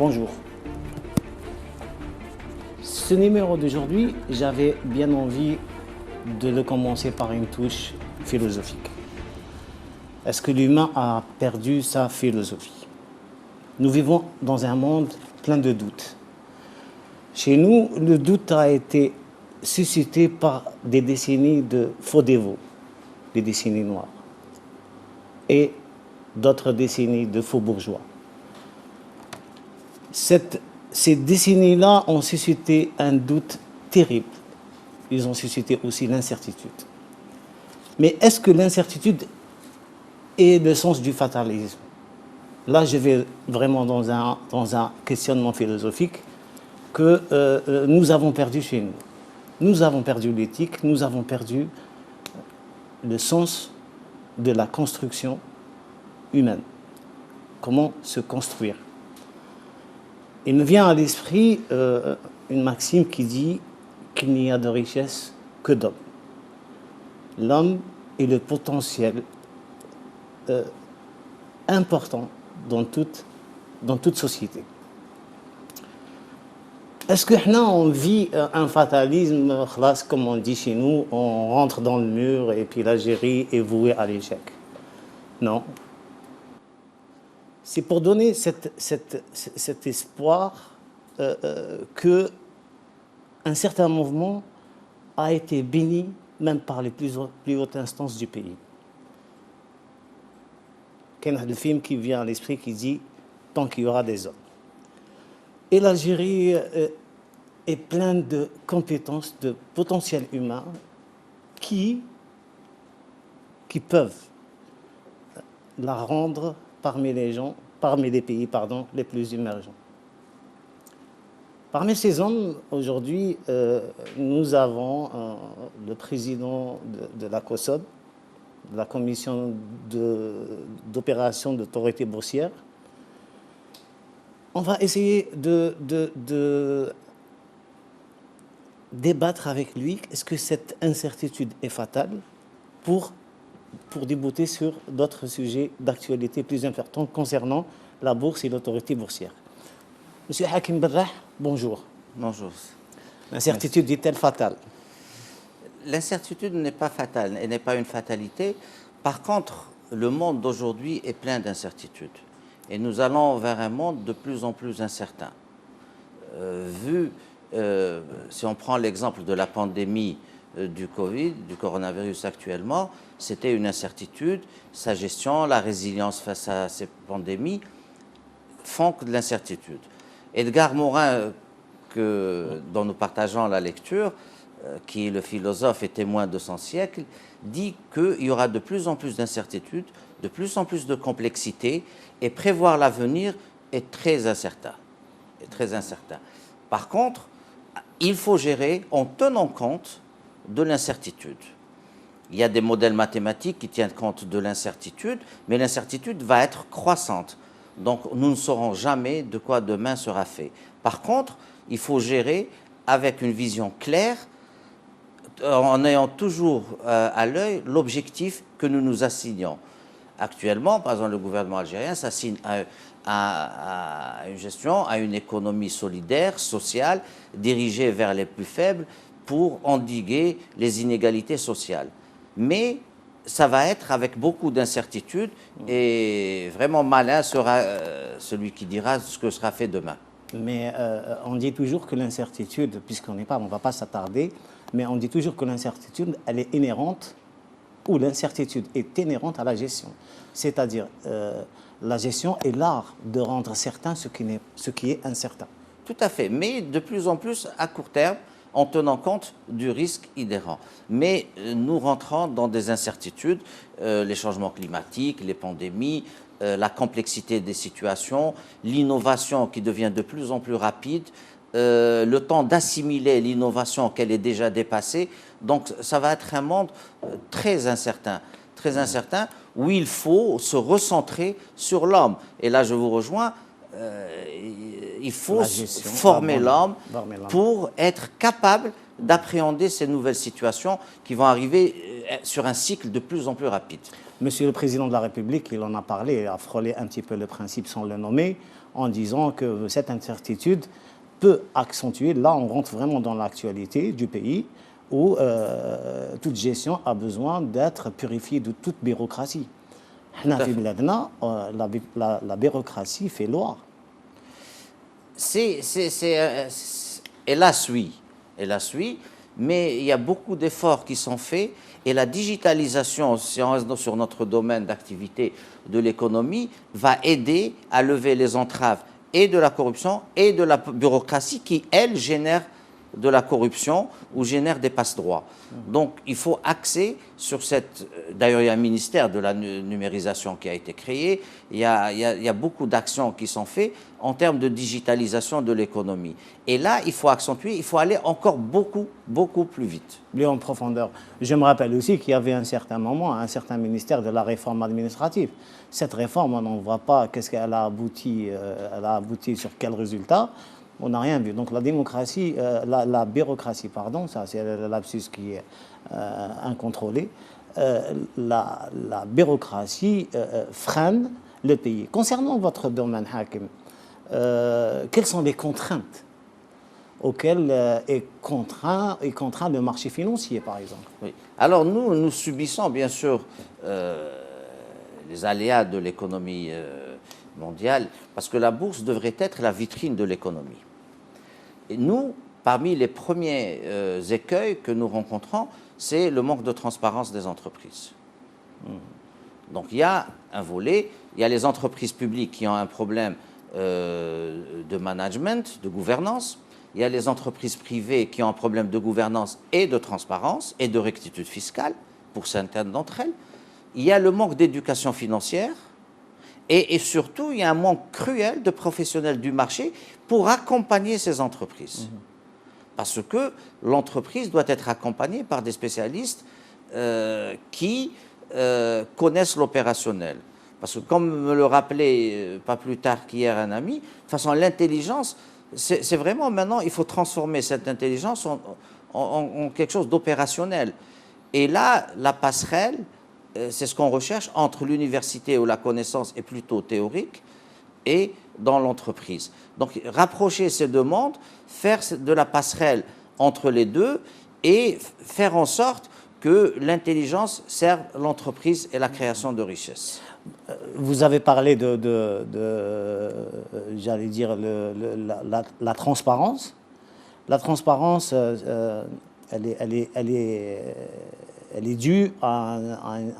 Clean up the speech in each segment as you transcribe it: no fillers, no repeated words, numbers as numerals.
Bonjour. Ce numéro d'aujourd'hui, j'avais bien envie de le commencer par une touche philosophique. Est-ce que l'humain a perdu sa philosophie? Nous vivons dans un monde plein de doutes. Chez nous, le doute a été suscité par des décennies de faux dévots, des décennies noires, et d'autres décennies de faux bourgeois. Ces décennies-là ont suscité un doute terrible. Ils ont suscité aussi l'incertitude. Mais est-ce que l'incertitude est le sens du fatalisme? Là, je vais vraiment dans un questionnement philosophique que nous avons perdu chez nous. Nous avons perdu l'éthique, nous avons perdu le sens de la construction humaine. Comment se construire? Il me vient à l'esprit une maxime qui dit qu'il n'y a de richesse que d'hommes. L'homme est le potentiel important dans toute société. Est-ce que nous, on vit un fatalisme, comme on dit chez nous, on rentre dans le mur et puis l'Algérie est vouée à l'échec? Non. C'est pour donner cet espoir qu'un certain mouvement a été béni même par les plus hautes instances du pays. Il y a un film qui vient à l'esprit qui dit « Tant qu'il y aura des hommes ». Et l'Algérie est pleine de compétences, de potentiel humain qui peuvent la rendre parmi les pays les plus émergents. Parmi ces hommes, aujourd'hui, nous avons le président de la COSOB, de la commission d'opération d'autorité boursière. On va essayer de débattre avec lui. Est-ce que cette incertitude est fatale pour débouter sur d'autres sujets d'actualité plus importants concernant la bourse et l'autorité boursière? Monsieur Hakim Berrah, bonjour. Bonjour. L'incertitude est-elle fatale? L'incertitude n'est pas fatale, elle n'est pas une fatalité. Par contre, le monde d'aujourd'hui est plein d'incertitudes. Et nous allons vers un monde de plus en plus incertain. Si on prend l'exemple de la pandémie du Covid, du coronavirus actuellement, c'était une incertitude. Sa gestion, la résilience face à ces pandémies font de l'incertitude. Edgar Morin, dont nous partageons la lecture, qui est le philosophe et témoin de son siècle, dit qu'il y aura de plus en plus d'incertitudes, de plus en plus de complexité, et prévoir l'avenir est très incertain. Par contre, il faut gérer en tenant compte de l'incertitude. Il y a des modèles mathématiques qui tiennent compte de l'incertitude, mais l'incertitude va être croissante. Donc, nous ne saurons jamais de quoi demain sera fait. Par contre, il faut gérer avec une vision claire, en ayant toujours à l'œil l'objectif que nous nous assignons. Actuellement, par exemple, le gouvernement algérien s'assigne à une gestion, à une économie solidaire, sociale, dirigée vers les plus faibles pour endiguer les inégalités sociales. Mais ça va être avec beaucoup d'incertitudes et vraiment malin sera celui qui dira ce que sera fait demain. Mais on dit toujours que l'incertitude, puisqu'on n'est pas, on ne va pas s'attarder, mais on dit toujours que l'incertitude, elle est inhérente, ou l'incertitude est inhérente à la gestion. C'est-à-dire, la gestion est l'art de rendre certain ce qui est incertain. Tout à fait, mais de plus en plus à court terme, en tenant compte du risque inhérent. Mais nous rentrons dans des incertitudes, les changements climatiques, les pandémies, la complexité des situations, l'innovation qui devient de plus en plus rapide, le temps d'assimiler l'innovation qu'elle est déjà dépassée. Donc ça va être un monde très incertain, où il faut se recentrer sur l'homme. Et là, je vous rejoins, il faut former l'homme pour être capable d'appréhender ces nouvelles situations qui vont arriver sur un cycle de plus en plus rapide. Monsieur le Président de la République, il en a parlé, il a frôlé un petit peu le principe sans le nommer, en disant que cette incertitude peut accentuer, là on rentre vraiment dans l'actualité du pays, où toute gestion a besoin d'être purifiée de toute bureaucratie. La bureaucratie fait loi. Hélas, oui. Hélas, oui. Mais il y a beaucoup d'efforts qui sont faits et la digitalisation, si on reste sur notre domaine d'activité de l'économie, va aider à lever les entraves et de la corruption et de la bureaucratie qui, elle, génère de la corruption ou génère des passe-droits. Donc, il faut axer sur cette... D'ailleurs, il y a un ministère de la numérisation qui a été créé. Il y a beaucoup d'actions qui sont faites en termes de digitalisation de l'économie. Et là, il faut accentuer, il faut aller encore beaucoup, beaucoup plus vite. Plus en profondeur. Je me rappelle aussi qu'il y avait un certain moment, un certain ministère de la réforme administrative. Cette réforme, on n'en voit pas qu'est-ce qu'elle a abouti, sur quel résultat. On n'a rien vu. Donc la démocratie, la bureaucratie, pardon, ça c'est le lapsus qui est incontrôlé, la bureaucratie freine le pays. Concernant votre domaine, Hakim, quelles sont les contraintes auxquelles est contraint le marché financier, par exemple? Oui. Alors nous subissons bien sûr les aléas de l'économie mondiale, parce que la bourse devrait être la vitrine de l'économie. Et nous, parmi les premiers écueils que nous rencontrons, c'est le manque de transparence des entreprises. Donc il y a un volet, il y a les entreprises publiques qui ont un problème de management, de gouvernance, il y a les entreprises privées qui ont un problème de gouvernance et de transparence et de rectitude fiscale, pour certaines d'entre elles, il y a le manque d'éducation financière, et surtout, il y a un manque cruel de professionnels du marché pour accompagner ces entreprises. Parce que l'entreprise doit être accompagnée par des spécialistes qui connaissent l'opérationnel. Parce que, comme me le rappelait pas plus tard qu'hier un ami, de toute façon, l'intelligence, c'est vraiment maintenant, il faut transformer cette intelligence en quelque chose d'opérationnel. Et là, la passerelle, c'est ce qu'on recherche entre l'université où la connaissance est plutôt théorique et dans l'entreprise. Donc, rapprocher ces deux mondes, faire de la passerelle entre les deux et faire en sorte que l'intelligence serve l'entreprise et la création de richesses. Vous avez parlé j'allais dire, la transparence. La transparence, elle est due à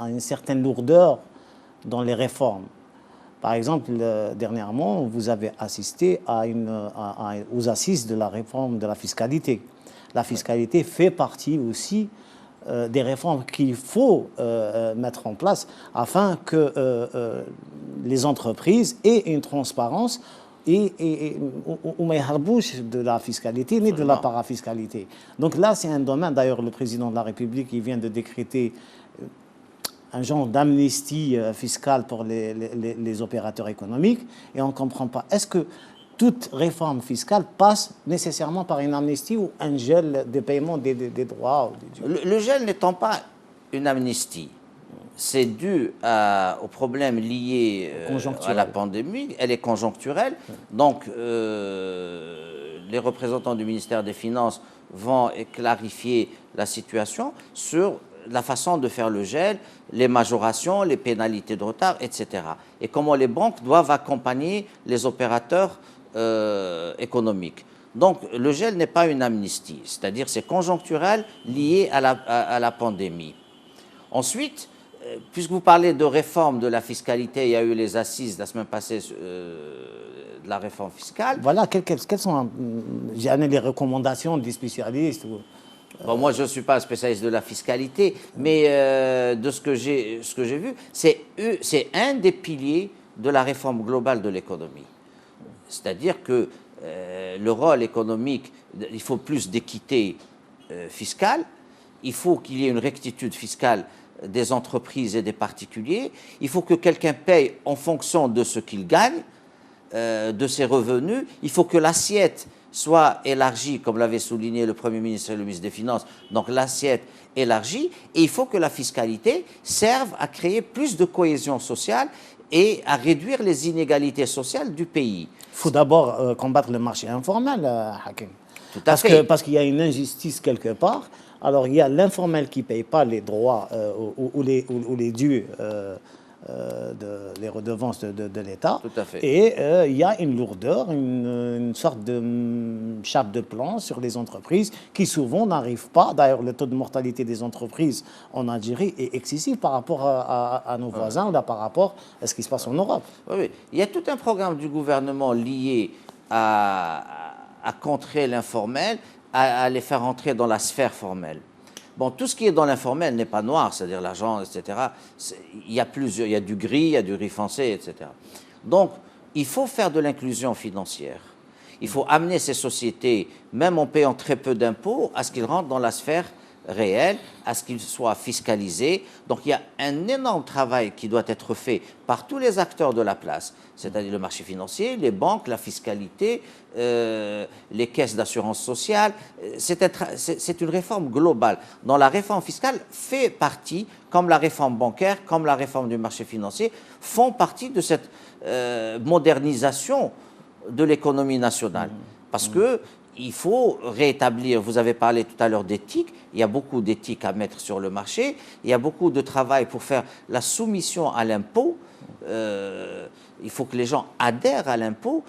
une certaine lourdeur dans les réformes. Par exemple, dernièrement, vous avez assisté aux assises de la réforme de la fiscalité. La fiscalité fait partie aussi des réformes qu'il faut mettre en place afin que les entreprises aient une transparence et de la fiscalité ni de la parafiscalité. Donc là, c'est un domaine, d'ailleurs, le président de la République il vient de décréter un genre d'amnistie fiscale pour les opérateurs économiques, et on ne comprend pas. Est-ce que toute réforme fiscale passe nécessairement par une amnistie ou un gel des paiements des droits? Le gel n'étant pas une amnistie, c'est dû aux problèmes liés à la pandémie, elle est conjoncturelle. Donc, les représentants du ministère des Finances vont clarifier la situation sur la façon de faire le gel, les majorations, les pénalités de retard, etc. Et comment les banques doivent accompagner les opérateurs économiques. Donc, le gel n'est pas une amnistie, c'est-à-dire c'est conjoncturel lié à la pandémie. Ensuite, puisque vous parlez de réforme de la fiscalité, il y a eu les assises la semaine passée de la réforme fiscale. Voilà, quelles sont les recommandations des spécialistes? Bon, moi, je ne suis pas un spécialiste de la fiscalité, mais de ce que j'ai vu, c'est un des piliers de la réforme globale de l'économie. C'est-à-dire que le rôle économique, il faut plus d'équité fiscale, il faut qu'il y ait une rectitude fiscale des entreprises et des particuliers, il faut que quelqu'un paye en fonction de ce qu'il gagne, de ses revenus, il faut que l'assiette soit élargie, comme l'avait souligné le Premier ministre et le ministre des Finances, donc l'assiette élargie, et il faut que la fiscalité serve à créer plus de cohésion sociale et à réduire les inégalités sociales du pays. Il faut d'abord combattre le marché informel, Hakim. Tout à fait. Parce qu'il y a une injustice quelque part. Alors, il y a l'informel qui ne paye pas les droits ou les dus, les redevances de l'État. Tout à fait. Et il y a une lourdeur, une sorte de chape de plomb sur les entreprises qui souvent n'arrivent pas. D'ailleurs, le taux de mortalité des entreprises en Algérie est excessif par rapport à nos voisins ou là, par rapport à ce qui se passe en Europe. Oui, oui. Il y a tout un programme du gouvernement lié à contrer l'informel, à les faire entrer dans la sphère formelle. Bon, tout ce qui est dans l'informel n'est pas noir, c'est-à-dire l'argent, etc. Il y a plusieurs, il y a du gris, il y a du riz foncé, etc. Donc, il faut faire de l'inclusion financière. Il faut amener ces sociétés, même en payant très peu d'impôts, à ce qu'ils rentrent dans la sphère réelle, à ce qu'ils soient fiscalisés. Donc il y a un énorme travail qui doit être fait par tous les acteurs de la place, c'est-à-dire le marché financier, les banques, la fiscalité, les caisses d'assurance sociale. C'est une réforme globale. Dans la réforme fiscale fait partie, comme la réforme bancaire, comme la réforme du marché financier, font partie de cette modernisation de l'économie nationale. Parce que il faut rétablir, vous avez parlé tout à l'heure d'éthique, il y a beaucoup d'éthique à mettre sur le marché, il y a beaucoup de travail pour faire la soumission à l'impôt, il faut que les gens adhèrent à l'impôt.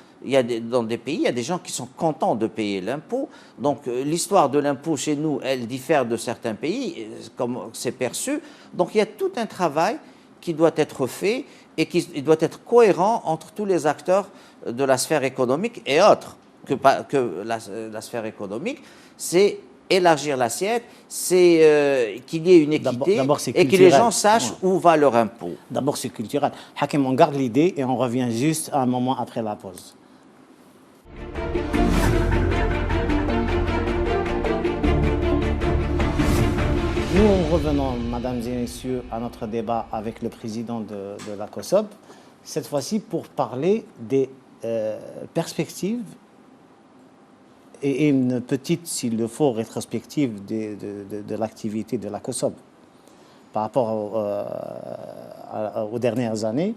Dans des pays, il y a des gens qui sont contents de payer l'impôt, donc l'histoire de l'impôt chez nous, elle diffère de certains pays, comme c'est perçu, donc il y a tout un travail qui doit être fait et qui doit être cohérent entre tous les acteurs de la sphère économique et autres que la sphère économique, c'est élargir l'assiette, c'est qu'il y ait une équité et que les gens sachent où va leur impôt. D'abord, c'est culturel. Hakim, on garde l'idée et on revient juste un moment après la pause. Nous revenons, mesdames et messieurs, à notre débat avec le président de la COSOB, cette fois-ci pour parler des perspectives et une petite, s'il le faut, rétrospective de l'activité de la COSOB. Par rapport aux dernières années,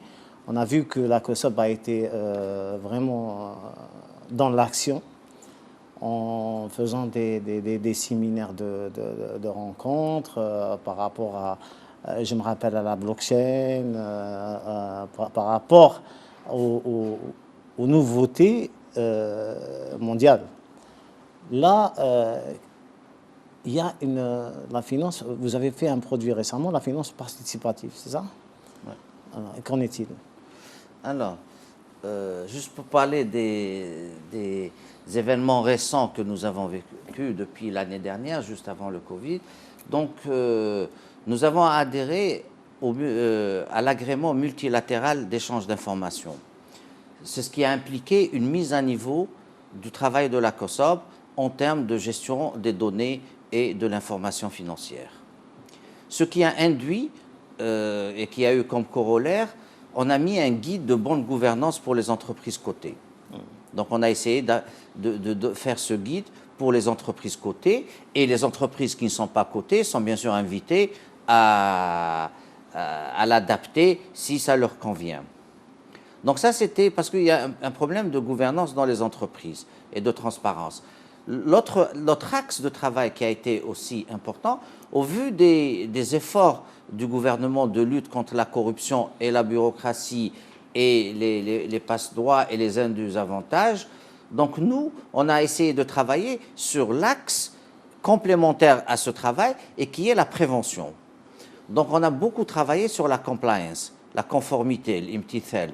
on a vu que la COSOB a été vraiment dans l'action en faisant des séminaires de rencontres par rapport à, je me rappelle, à la blockchain, par rapport aux nouveautés mondiales. Là, il y a la finance, vous avez fait un produit récemment, la finance participative, c'est ça? Ouais. Qu'en est-il? Alors, juste pour parler des événements récents que nous avons vécus depuis l'année dernière, juste avant le Covid, donc nous avons adhéré à l'agrément multilatéral d'échange d'informations. C'est ce qui a impliqué une mise à niveau du travail de la COSOB en termes de gestion des données et de l'information financière. Ce qui a induit et qui a eu comme corollaire, on a mis un guide de bonne gouvernance pour les entreprises cotées. Donc on a essayé de faire ce guide pour les entreprises cotées, et les entreprises qui ne sont pas cotées sont bien sûr invitées à l'adapter si ça leur convient. Donc ça, c'était parce qu'il y a un problème de gouvernance dans les entreprises et de transparence. L'autre axe de travail qui a été aussi important, au vu des efforts du gouvernement de lutte contre la corruption et la bureaucratie et les passe-droits et les indus avantages, donc nous, on a essayé de travailler sur l'axe complémentaire à ce travail et qui est la prévention. Donc on a beaucoup travaillé sur la compliance, la conformité, l'imtithal.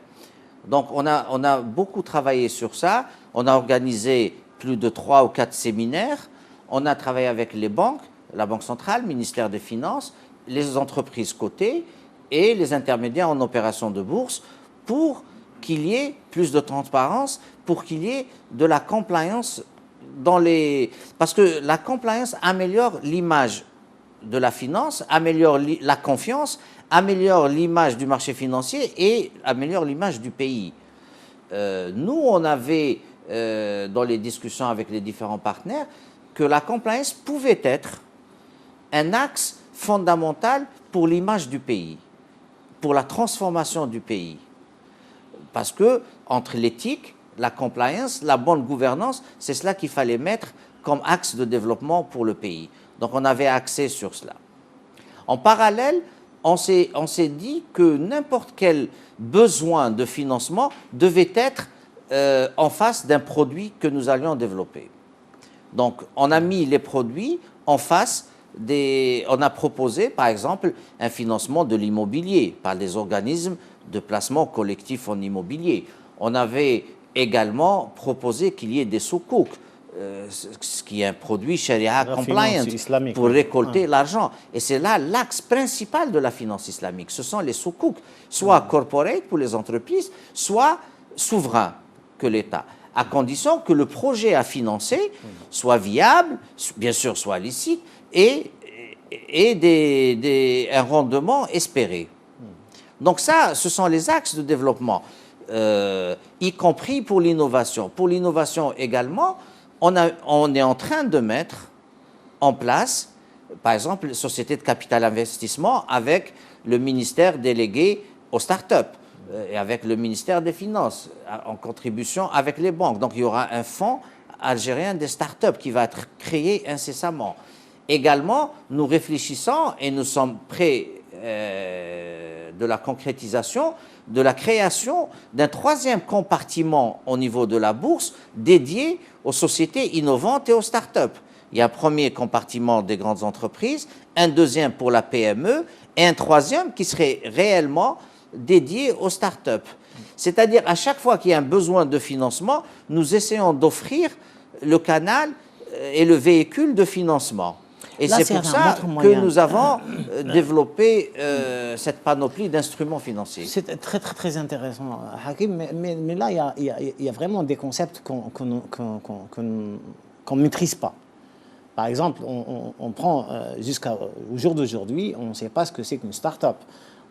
Donc on a beaucoup travaillé sur ça, on a organisé plus de 3 ou 4 séminaires, on a travaillé avec les banques, la Banque centrale, le ministère des Finances, les entreprises cotées et les intermédiaires en opération de bourse pour qu'il y ait plus de transparence, pour qu'il y ait de la compliance parce que la compliance améliore l'image de la finance, améliore la confiance, améliore l'image du marché financier et améliore l'image du pays. Nous, on avait dans les discussions avec les différents partenaires, que la compliance pouvait être un axe fondamental pour l'image du pays, pour la transformation du pays. Parce que entre l'éthique, la compliance, la bonne gouvernance, c'est cela qu'il fallait mettre comme axe de développement pour le pays. Donc on avait axé sur cela. En parallèle, on s'est dit que n'importe quel besoin de financement devait être en face d'un produit que nous allions développer. Donc on a mis les produits en face on a proposé par exemple un financement de l'immobilier par des organismes de placement collectif en immobilier. On avait également proposé qu'il y ait des soukouk, ce qui est un produit sharia compliant pour récolter l'argent. Et c'est là l'axe principal de la finance islamique. Ce sont les soukouk, soit corporate pour les entreprises, soit souverains que l'État, à condition que le projet à financer soit viable, bien sûr soit licite, et un rendement espéré. Donc ça, ce sont les axes de développement, y compris pour l'innovation. Pour l'innovation également, on est en train de mettre en place, par exemple, les sociétés de capital investissement avec le ministère délégué aux startups et avec le ministère des Finances, en contribution avec les banques. Donc il y aura un fonds algérien des startups qui va être créé incessamment. Également, nous réfléchissons et nous sommes près de la concrétisation, de la création d'un troisième compartiment au niveau de la bourse dédié aux sociétés innovantes et aux startups. Il y a un premier compartiment des grandes entreprises, un deuxième pour la PME et un troisième qui serait réellement dédié aux startups. C'est-à-dire, à chaque fois qu'il y a un besoin de financement, nous essayons d'offrir le canal et le véhicule de financement. Et c'est pour ça que nous avons développé cette panoplie d'instruments financiers. C'est très, très, très intéressant, Hakim, mais là, il y a vraiment des concepts qu'on ne maîtrise pas. Par exemple, on prend jusqu'au jour d'aujourd'hui, on ne sait pas ce que c'est qu'une start-up.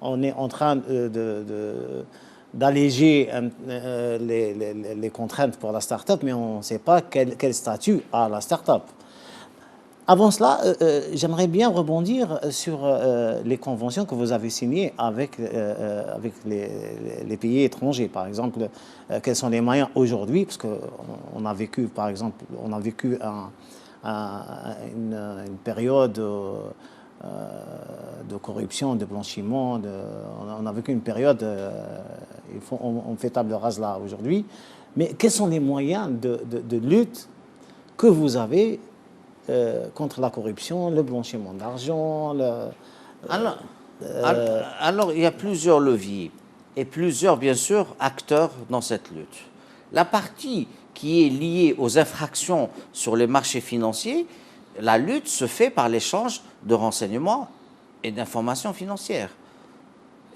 On est en train d'alléger les contraintes pour la start-up, mais on ne sait pas quel statut a la start-up. Avant cela, j'aimerais bien rebondir sur les conventions que vous avez signées avec les pays étrangers. Par exemple, quels sont les moyens aujourd'hui, parce qu'on a vécu, par exemple, une période de corruption, de blanchiment, on a vécu une période, on fait table rase là aujourd'hui, mais quels sont les moyens de lutte que vous avez contre la corruption, le blanchiment d'argent? Alors, il y a plusieurs leviers et plusieurs, bien sûr, acteurs dans cette lutte. La partie qui est liée aux infractions sur les marchés financiers, la lutte se fait par l'échange de renseignements et d'informations financières.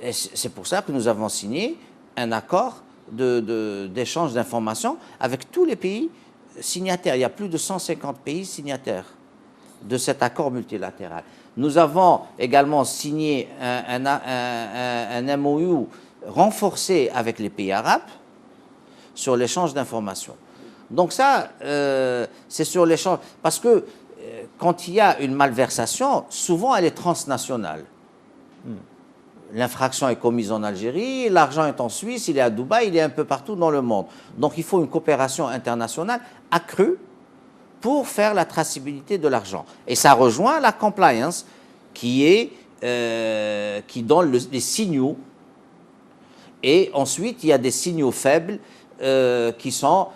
Et c'est pour ça que nous avons signé un accord d'échange d'informations avec tous les pays signataires. Il y a plus de 150 pays signataires de cet accord multilatéral. Nous avons également signé un MOU renforcé avec les pays arabes sur l'échange d'informations. Donc ça, c'est sur l'échange. Parce que quand il y a une malversation, souvent elle est transnationale. L'infraction est commise en Algérie, l'argent est en Suisse, il est à Dubaï, il est un peu partout dans le monde. Donc il faut une coopération internationale accrue pour faire la traçabilité de l'argent. Et ça rejoint la compliance qui donne les signaux. Et ensuite, il y a des signaux faibles qui sont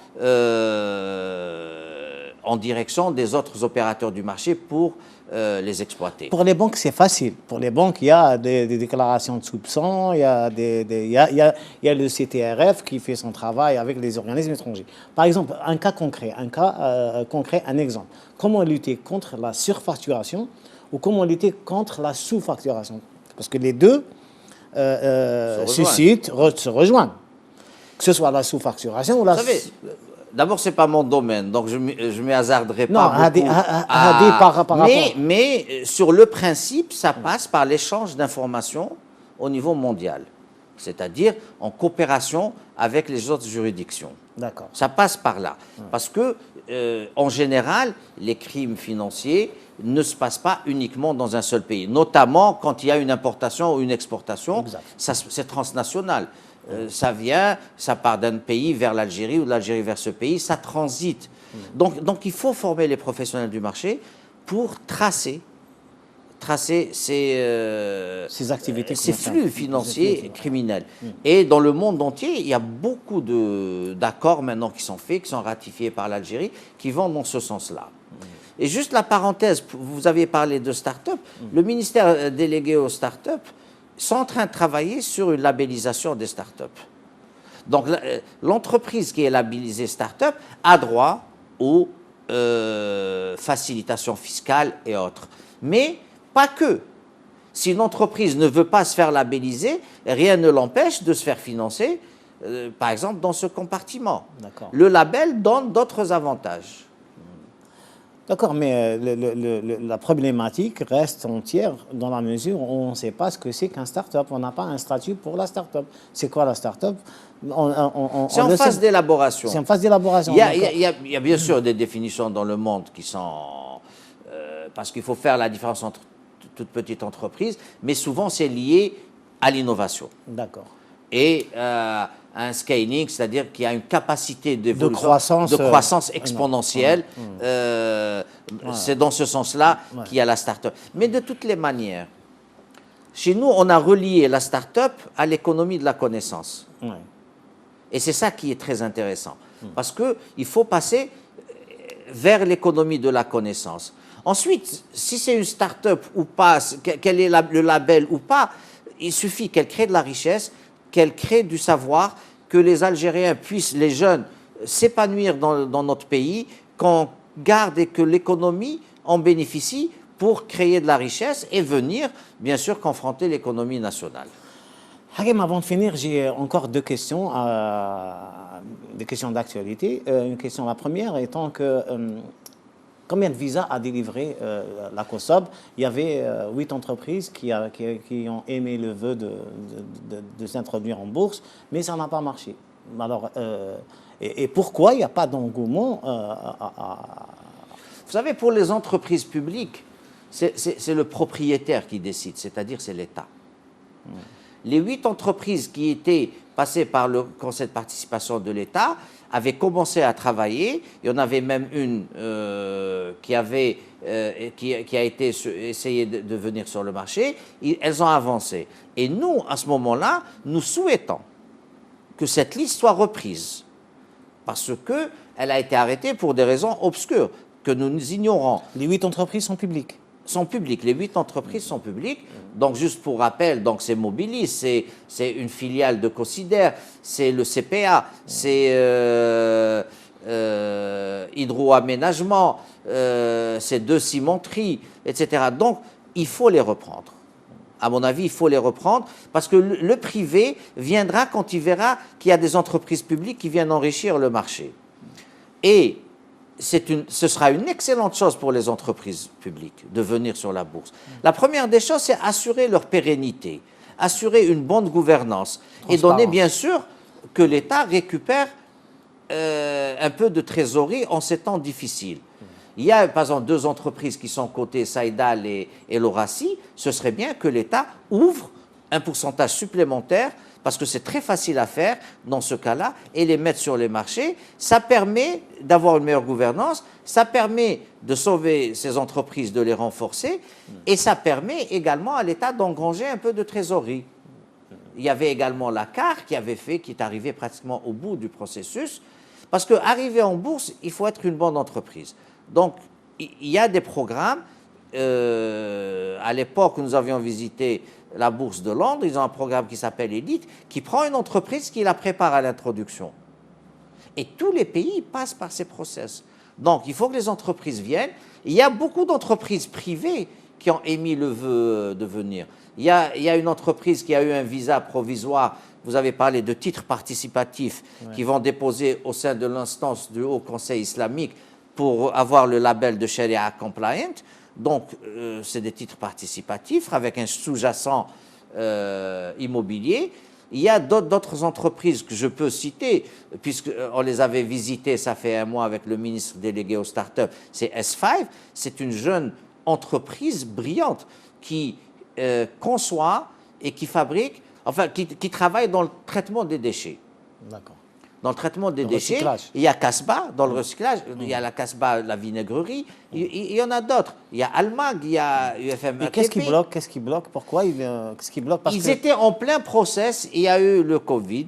en direction des autres opérateurs du marché pour les exploiter. Pour les banques, c'est facile. Pour les banques, il y a des déclarations de soupçons, il y a le CTRF qui fait son travail avec les organismes étrangers. Par exemple, un cas concret, un exemple. Comment lutter contre la surfacturation ou comment lutter contre la sous-facturation? Parce que les deux se rejoignent. Que ce soit la sous-facturation ou la... D'abord, ce n'est pas mon domaine, donc je ne m'y hasarderai pas beaucoup. Mais sur le principe, ça passe par l'échange d'informations au niveau mondial. c'est-à-dire en coopération avec les autres juridictions. D'accord. Ça passe par là. Parce que, en général, les crimes financiers ne se passent pas uniquement dans un seul pays, notamment quand il y a une importation ou une exportation, c'est transnational. Ça vient, ça part d'un pays vers l'Algérie ou de l'Algérie vers ce pays, ça transite. Donc il faut former les professionnels du marché pour tracer ces activités, ces flux financiers criminels. Et dans le monde entier, il y a beaucoup d'accords maintenant qui sont faits, qui sont ratifiés par l'Algérie, qui vont dans ce sens-là. Et juste la parenthèse, vous avez parlé de start-up, le ministère délégué aux start-up sont en train de travailler sur une labellisation des start-up. Donc l'entreprise qui est labellisée start-up a droit aux facilitations fiscales et autres. Mais pas que. Si une entreprise ne veut pas se faire labelliser, rien ne l'empêche de se faire financer, par exemple, dans ce compartiment. Le label donne d'autres avantages. D'accord, mais la problématique reste entière dans la mesure où on ne sait pas ce que c'est qu'un start-up. On n'a pas un statut pour la start-up. C'est quoi la start-up? C'est en phase d'élaboration. C'est en phase d'élaboration. Il y a bien sûr des définitions dans le monde qui sont... parce qu'il faut faire la différence entre toute petite entreprise, mais souvent c'est lié à l'innovation. D'accord. Et un scaling, c'est-à-dire qu'il y a une capacité de croissance exponentielle. C'est dans ce sens-là qu'il y a la start-up. Mais de toutes les manières, chez nous, on a relié la start-up à l'économie de la connaissance. Et c'est ça qui est très intéressant. Parce qu'il faut passer vers l'économie de la connaissance. Ensuite, si c'est une start-up ou pas, quel est le label ou pas, il suffit qu'elle crée de la richesse, qu'elle crée du savoir, que les Algériens puissent, les jeunes, s'épanouir dans notre pays, qu'on garde et que l'économie en bénéficie pour créer de la richesse et venir, bien sûr, confronter l'économie nationale. Hakim, avant de finir, j'ai encore deux questions d'actualité. Une question, la première étant que... combien de visas a délivré la COSOB? Il y avait 8 entreprises qui ont émis le vœu de s'introduire en bourse, mais ça n'a pas marché. Alors, et pourquoi il n'y a pas d'engouement Vous savez, pour les entreprises publiques, c'est le propriétaire qui décide, c'est-à-dire c'est l'État. Les 8 entreprises qui étaient passées par le conseil de participation de l'État avaient commencé à travailler. Il y en avait même une qui a été essayée de venir sur le marché. Elles ont avancé. Et nous, à ce moment-là, nous souhaitons que cette liste soit reprise parce qu'elle a été arrêtée pour des raisons obscures que nous ignorons. Les 8 entreprises sont publiques? Sont publiques. Les 8 entreprises sont publiques. Donc, juste pour rappel, c'est Mobilis, c'est une filiale de Considère, c'est le CPA, c'est Hydro-Aménagement, c'est Deux Cimenteries, etc. Donc, il faut les reprendre. À mon avis, il faut les reprendre parce que le privé viendra quand il verra qu'il y a des entreprises publiques qui viennent enrichir le marché. Et ce sera une excellente chose pour les entreprises publiques de venir sur la bourse. La première des choses, c'est assurer leur pérennité, assurer une bonne gouvernance et donner bien sûr que l'État récupère un peu de trésorerie en ces temps difficiles. Il y a par exemple 2 entreprises qui sont cotées, Saïdal et L'Horacie. Ce serait bien que l'État ouvre un pourcentage supplémentaire parce que c'est très facile à faire dans ce cas-là, et les mettre sur les marchés. Ça permet d'avoir une meilleure gouvernance, ça permet de sauver ces entreprises, de les renforcer, et ça permet également à l'État d'engranger un peu de trésorerie. Il y avait également la CAR qui est arrivée pratiquement au bout du processus, parce qu'arriver en bourse, il faut être une bonne entreprise. Donc, il y a des programmes. À l'époque où nous avions visité la bourse de Londres, ils ont un programme qui s'appelle Elite, qui prend une entreprise qui la prépare à l'introduction. Et tous les pays passent par ces process. Donc, il faut que les entreprises viennent. Il y a beaucoup d'entreprises privées qui ont émis le vœu de venir. Il y a une entreprise qui a eu un visa provisoire. Vous avez parlé de titres participatifs qui vont déposer au sein de l'instance du Haut Conseil islamique pour avoir le label de Sharia Compliant. Donc, c'est des titres participatifs avec un sous-jacent immobilier. il y a d'autres entreprises que je peux citer, puisqu'on les avait visitées, ça fait un mois avec le ministre délégué aux startups, c'est S5, c'est une jeune entreprise brillante qui conçoit et qui fabrique, enfin qui travaille dans le traitement des déchets. D'accord. Dans le traitement des Le déchets, recyclage. il y a Casbah, dans le recyclage, il y a la Casbah, la vinaigrerie, il y en a d'autres. Il y a Almag, il y a UFM. Et qu'est-ce qui bloque? Qu'est-ce qui bloque? Pourquoi qu'est-ce qui bloque? Parce Ils que étaient en plein process, il y a eu le Covid,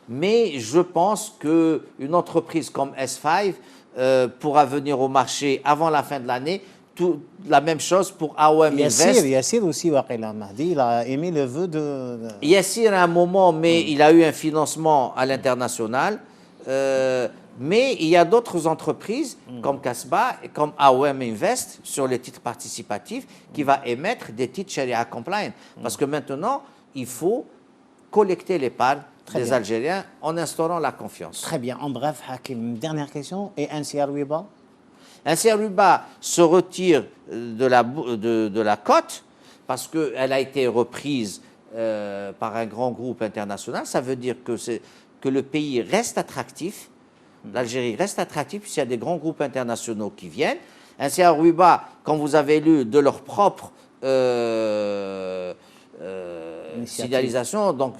mais je pense qu'une entreprise comme S5 pourra venir au marché avant la fin de l'année. La même chose pour AOM Invest. Yassir aussi, Waqila Mahdi, il a émis le vœu Yassir à un moment, mais il a eu un financement à l'international. Mais il y a d'autres entreprises comme Casbah et comme AOM Invest sur les titres participatifs qui va émettre des titres Sharia compliant. Parce que maintenant, il faut collecter l'épargne des Algériens en instaurant la confiance. Très bien. En bref, Hakim, dernière question. Et NCR Wiba? NCR Wiba se retire de la cote parce qu'elle a été reprise par un grand groupe international. Ça veut dire que le pays reste attractif. L'Algérie reste attractive puisqu'il y a des grands groupes internationaux qui viennent. NCR Wiba, quand vous avez lu de leur propre signalisation, donc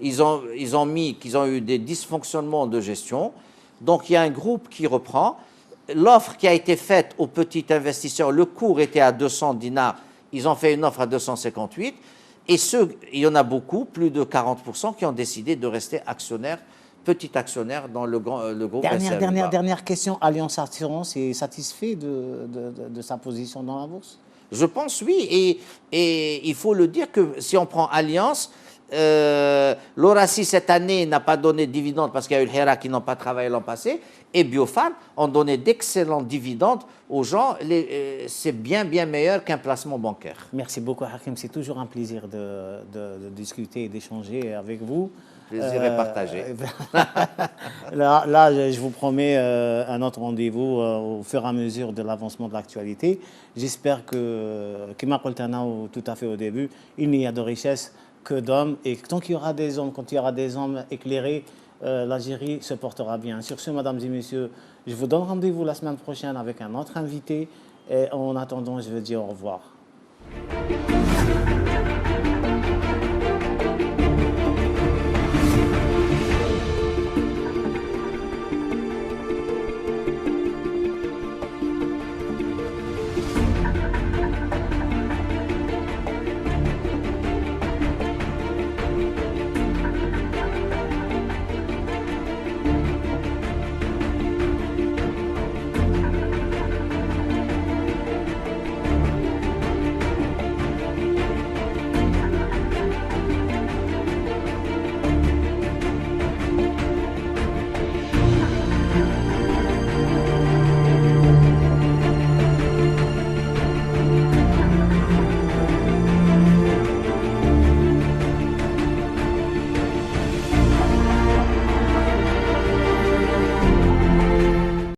ils ont mis qu'ils ont eu des dysfonctionnements de gestion. Donc il y a un groupe qui reprend. L'offre qui a été faite aux petits investisseurs, le cours était à 200 dinars, ils ont fait une offre à 258. Et il y en a beaucoup, plus de 40%, qui ont décidé de rester actionnaires, petits actionnaires dans le groupe SR Wiba. Dernière question. Alliance Assurance est satisfait de sa position dans la bourse? Je pense oui, et il faut le dire que si on prend Alliance, l'Horaci cette année n'a pas donné de dividendes parce qu'il y a eu le Hera qui n'ont pas travaillé l'an passé, et Biofarm ont donné d'excellents dividendes aux gens. C'est bien meilleur qu'un placement bancaire. Merci beaucoup Hakim, c'est toujours un plaisir de discuter et d'échanger avec vous. Plaisir est partagé. Là, je vous promets un autre rendez-vous au fur et à mesure de l'avancement de l'actualité. J'espère que, comme tout à fait au début, il n'y a de richesse que d'hommes. Et tant qu'il y aura des hommes, quand il y aura des hommes éclairés, l'Algérie se portera bien. Sur ce, mesdames et messieurs, je vous donne rendez-vous la semaine prochaine avec un autre invité. Et en attendant, je veux dire au revoir.